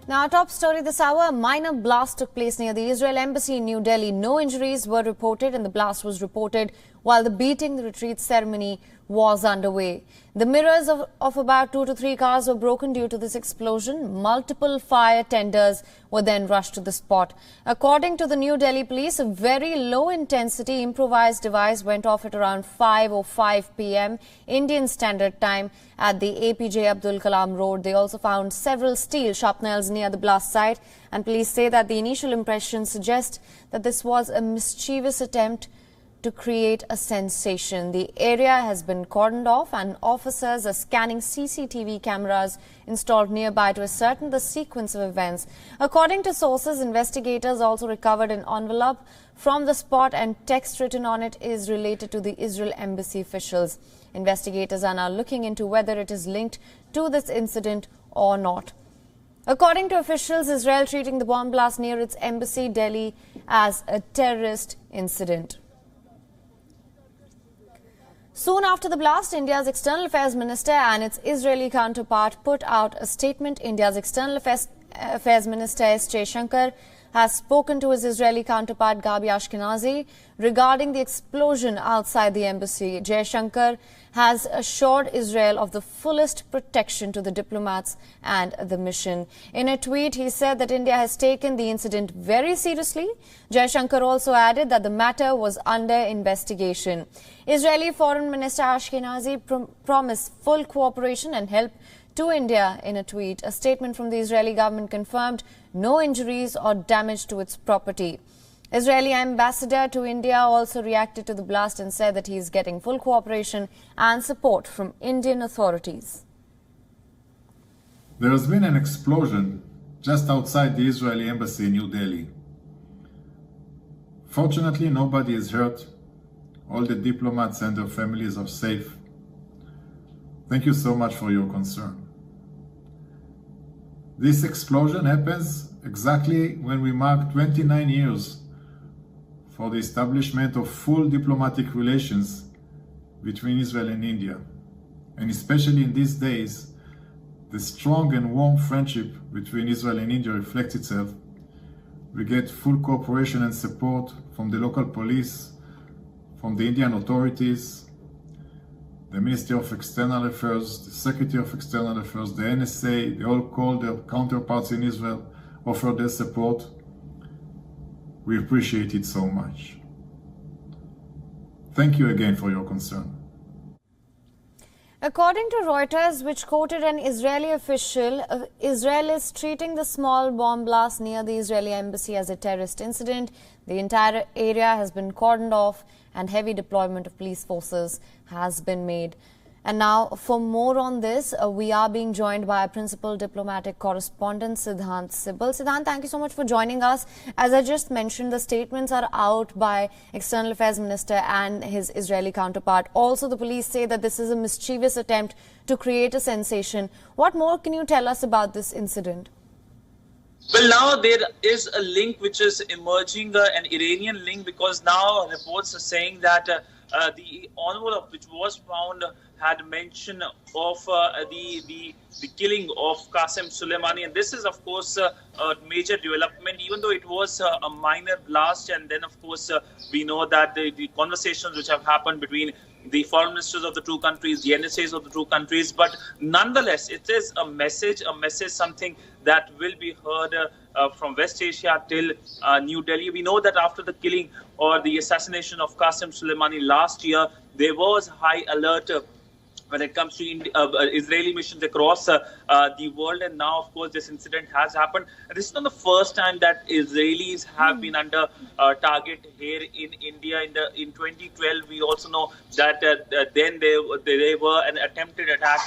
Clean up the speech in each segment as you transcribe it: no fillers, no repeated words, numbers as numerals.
Now, our top story this hour, a minor blast took place near the Israel Embassy in New Delhi. No injuries were reported and the blast was reported while the beating the retreat ceremony was underway. The mirrors of about 2 to 3 cars were broken due to this explosion. Multiple fire tenders were then rushed to the spot. According to the New Delhi police, a very low-intensity improvised device went off at around 5:05 p.m. Indian Standard Time at the APJ Abdul Kalam Road. They also found several steel shrapnels near the blast site, and police say that the initial impressions suggest that this was a mischievous attempt to create a sensation. The area has been cordoned off and officers are scanning CCTV cameras installed nearby to ascertain the sequence of events. According to sources, investigators also recovered an envelope from the spot and text written on it is related to the Israel Embassy officials. Investigators are now looking into whether it is linked to this incident or not. According to officials, Israel treating the bomb blast near its embassy, Delhi, as a terrorist incident. Soon after the blast, India's External Affairs Minister and its Israeli counterpart put out a statement. India's External Affairs Minister S. Jaishankar has spoken to his Israeli counterpart Gabi Ashkenazi regarding the explosion outside the embassy. Jaishankar has assured Israel of the fullest protection to the diplomats and the mission. In a tweet, he said that India has taken the incident very seriously. Jaishankar also added that the matter was under investigation. Israeli Foreign Minister Ashkenazi promised full cooperation and help to India in a tweet. A statement from the Israeli government confirmed no injuries or damage to its property. Israeli ambassador to India also reacted to the blast and said that he is getting full cooperation and support from Indian authorities. There has been an explosion just outside the Israeli embassy in New Delhi. Fortunately, nobody is hurt. All the diplomats and their families are safe. Thank you so much for your concern. This explosion happens exactly when we mark 29 years for the establishment of full diplomatic relations between Israel and India. And especially in these days, the strong and warm friendship between Israel and India reflects itself. We get full cooperation and support from the local police, from the Indian authorities, the Ministry of External Affairs, the Secretary of External Affairs, the NSA. They all call their counterparts in Israel, offer their support. We appreciate it so much. Thank you again for your concern. According to Reuters, which quoted an Israeli official, Israel is treating the small bomb blast near the Israeli embassy as a terrorist incident. The entire area has been cordoned off and heavy deployment of police forces has been made. And now, for more on this, we are being joined by our principal diplomatic correspondent, Siddhant Sibal. Siddhant, thank you so much for joining us. As I just mentioned, the statements are out by External Affairs Minister and his Israeli counterpart. Also, the police say that this is a mischievous attempt to create a sensation. What more can you tell us about this incident? Well, now there is a link which is emerging, an Iranian link, because now reports are saying that the envelope which was found had mention of the killing of Qasem Soleimani, and this is of course a major development, even though it was a minor blast. And then of course we know that the conversations which have happened between the foreign ministers of the two countries, the NSAs of the two countries, but nonetheless it is a message, something that will be heard from West Asia till New Delhi. We know that after the killing or the assassination of Qasem Soleimani last year, there was high alert when it comes to Israeli missions across the world. And now, of course, this incident has happened. And this is not the first time that Israelis have been under target here in India. In 2012, we also know that then there were an attempted attack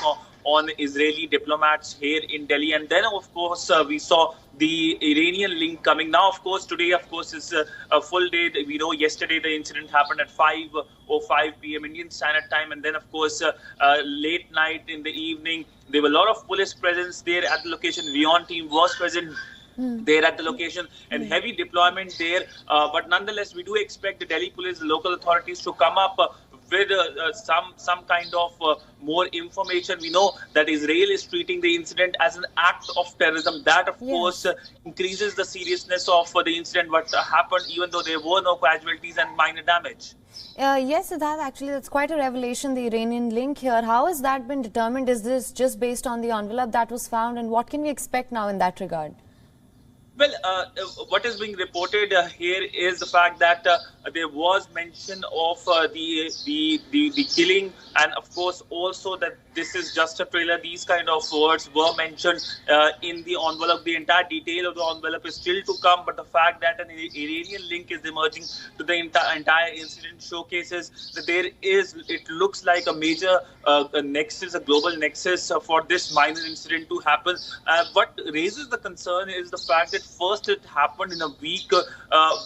on Israeli diplomats here in Delhi. And then, of course, we saw the Iranian link coming. Now, of course, today, of course, is a full day. We know yesterday the incident happened at 5:05 p.m. Indian Standard Time. And then, of course, late night in the evening, there were a lot of police presence there at the location. WION team was present there at the location and heavy deployment there. But nonetheless, we do expect the Delhi police, the local authorities to come up with some kind of more information. We know that Israel is treating the incident as an act of terrorism. That, of course, increases the seriousness of the incident, what happened, even though there were no casualties and minor damage. Yes, Siddharth, actually that's quite a revelation, the Iranian link here. How has that been determined? Is this just based on the envelope that was found, and what can we expect now in that regard? Well, what is being reported here is the fact that there was mention of the killing, and of course also that this is just a trailer. These kind of words were mentioned in the envelope. The entire detail of the envelope is still to come, but the fact that an Iranian link is emerging to the entire incident showcases that it looks like a major nexus, a global nexus for this minor incident to happen. What raises the concern is the fact that first it happened in a week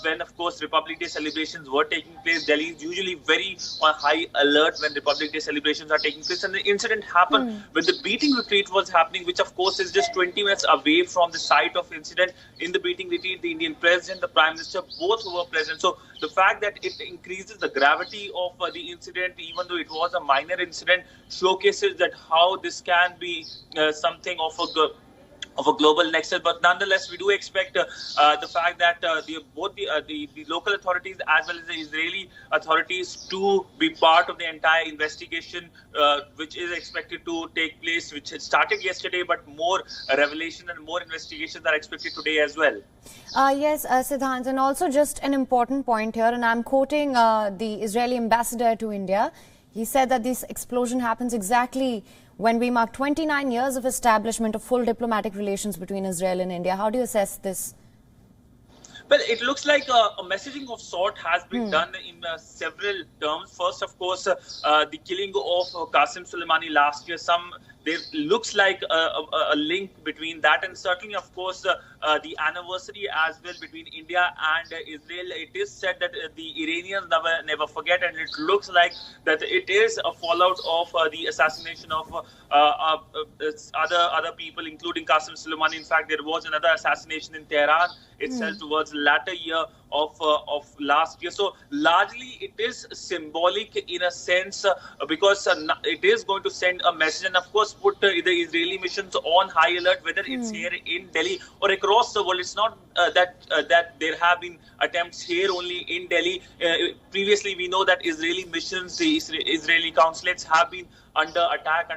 when, of course, Republic Day celebrations were taking place. Delhi is usually very on high alert when Republic Day celebrations are taking place, and the incident happened when the beating retreat was happening, which of course is just 20 minutes away from the site of incident. In the beating retreat, the Indian President, the Prime Minister, both were present. So the fact that it increases the gravity of the incident, even though it was a minor incident, showcases that how this can be something of a global nexus. But nonetheless, we do expect the fact that both the local authorities as well as the Israeli authorities to be part of the entire investigation, which is expected to take place, which had started yesterday, but more revelation and more investigations are expected today as well. Yes, Siddharth, and also just an important point here, and I'm quoting the Israeli ambassador to India. He said that this explosion happens exactly when we mark 29 years of establishment of full diplomatic relations between Israel and India. How do you assess this? Well, it looks like a messaging of sort has been done in several terms. First, of course, the killing of Qasem Soleimani last year. There looks like a link between that, and certainly, of course, the anniversary as well between India and Israel. It is said that the Iranians never forget, and it looks like that it is a fallout of the assassination of other people, including Qasem Soleimani. In fact, there was another assassination in Tehran itself towards the latter year of last year. So largely it is symbolic in a sense because it is going to send a message, and of course put the Israeli missions on high alert, whether it's here in Delhi or across the world. It's not that there have been attempts here only in Delhi. Previously, we know that Israeli missions, the Israeli consulates have been under attack,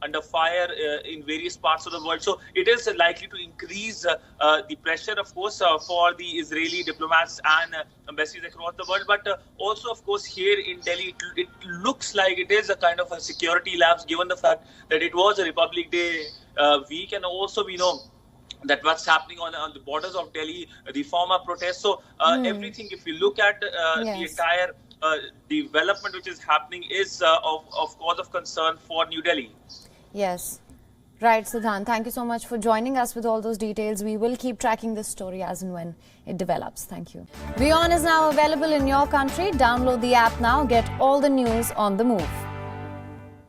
under fire in various parts of the world. So it is likely to increase the pressure, of course, for the Israeli diplomats and embassies across the world. But also, of course, here in Delhi, it looks like it is a kind of a security lapse, given the fact that it was a Republic Day week. And also, we know that what's happening on the borders of Delhi, the former protests. So everything, if you look at the entire development which is happening, is of cause of concern for New Delhi. Yes. Right, Siddharth. Thank you so much for joining us with all those details. We will keep tracking this story as and when it develops. Thank you. WION is now available in your country. Download the app now. Get all the news on the move.